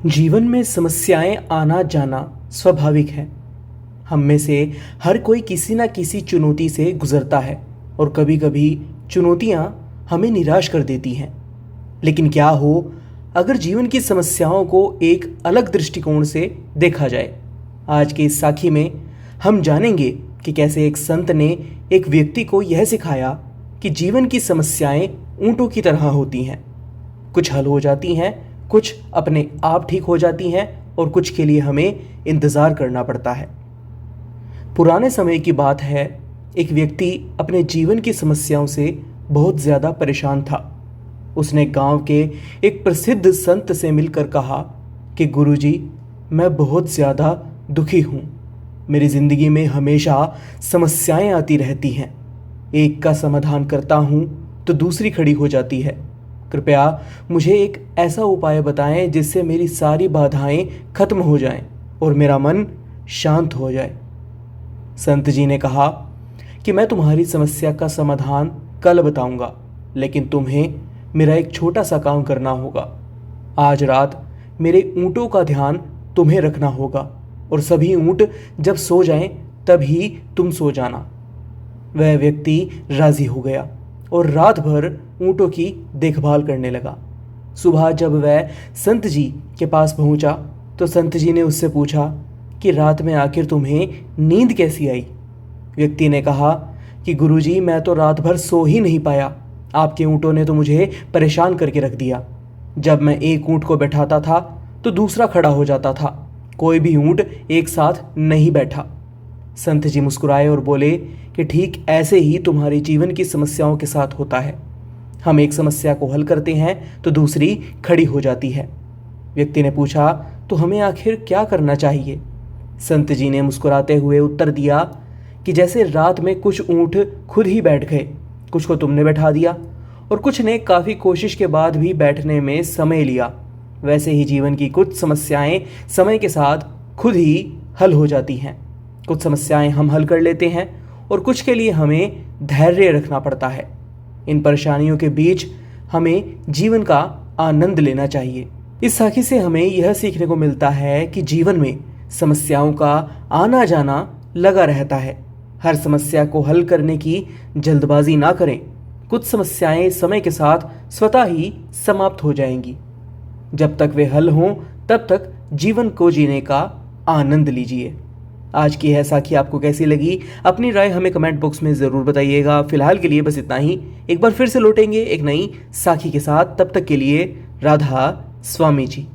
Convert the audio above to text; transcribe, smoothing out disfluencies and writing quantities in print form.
जीवन में समस्याएं आना जाना स्वाभाविक है। हम में से हर कोई किसी ना किसी चुनौती से गुजरता है और कभी-कभी चुनौतियां हमें निराश कर देती हैं। लेकिन क्या हो अगर जीवन की समस्याओं को एक अलग दृष्टिकोण से देखा जाए। आज के इस साखी में हम जानेंगे कि कैसे एक संत ने एक व्यक्ति को यह सिखाया कि जीवन की समस्याएं ऊंटों की तरह होती हैं। कुछ हल हो जाती हैं, कुछ अपने आप ठीक हो जाती हैं और कुछ के लिए हमें इंतज़ार करना पड़ता है। पुराने समय की बात है, एक व्यक्ति अपने जीवन की समस्याओं से बहुत ज़्यादा परेशान था। उसने गांव के एक प्रसिद्ध संत से मिलकर कहा कि गुरुजी, मैं बहुत ज़्यादा दुखी हूँ। मेरी ज़िंदगी में हमेशा समस्याएं आती रहती हैं। एक का समाधान करता हूँ तो दूसरी खड़ी हो जाती है। कृपया मुझे एक ऐसा उपाय बताएं जिससे मेरी सारी बाधाएं खत्म हो जाएं और मेरा मन शांत हो जाए। संत जी ने कहा कि मैं तुम्हारी समस्या का समाधान कल बताऊंगा, लेकिन तुम्हें मेरा एक छोटा सा काम करना होगा। आज रात मेरे ऊँटों का ध्यान तुम्हें रखना होगा और सभी ऊँट जब सो जाएं तभी तुम सो जाना। वह व्यक्ति राजी हो गया और रात भर ऊँटों की देखभाल करने लगा। सुबह जब वह संत जी के पास पहुंचा तो संत जी ने उससे पूछा कि रात में आखिर तुम्हें नींद कैसी आई। व्यक्ति ने कहा कि गुरुजी, मैं तो रात भर सो ही नहीं पाया। आपके ऊँटों ने तो मुझे परेशान करके रख दिया। जब मैं एक ऊँट को बैठाता था तो दूसरा खड़ा हो जाता था। कोई भी ऊँट एक साथ नहीं बैठा। संत जी मुस्कुराए और बोले कि ठीक ऐसे ही तुम्हारे जीवन की समस्याओं के साथ होता है। हम एक समस्या को हल करते हैं तो दूसरी खड़ी हो जाती है। व्यक्ति ने पूछा, तो हमें आखिर क्या करना चाहिए। संत जी ने मुस्कुराते हुए उत्तर दिया कि जैसे रात में कुछ ऊँट खुद ही बैठ गए, कुछ को तुमने बैठा दिया और कुछ ने काफ़ी कोशिश के बाद भी बैठने में समय लिया, वैसे ही जीवन की कुछ समस्याएं समय के साथ खुद ही हल हो जाती हैं। कुछ समस्याएं हम हल कर लेते हैं और कुछ के लिए हमें धैर्य रखना पड़ता है। इन परेशानियों के बीच हमें जीवन का आनंद लेना चाहिए। इस साखी से हमें यह सीखने को मिलता है कि जीवन में समस्याओं का आना जाना लगा रहता है। हर समस्या को हल करने की जल्दबाजी ना करें। कुछ समस्याएं समय के साथ स्वतः ही समाप्त हो जाएंगी। जब तक वे हल हों तब तक जीवन को जीने का आनंद लीजिए। आज की यह साखी आपको कैसी लगी, अपनी राय हमें कमेंट बॉक्स में ज़रूर बताइएगा। फिलहाल के लिए बस इतना ही। एक बार फिर से लौटेंगे एक नई साखी के साथ। तब तक के लिए राधा स्वामी जी।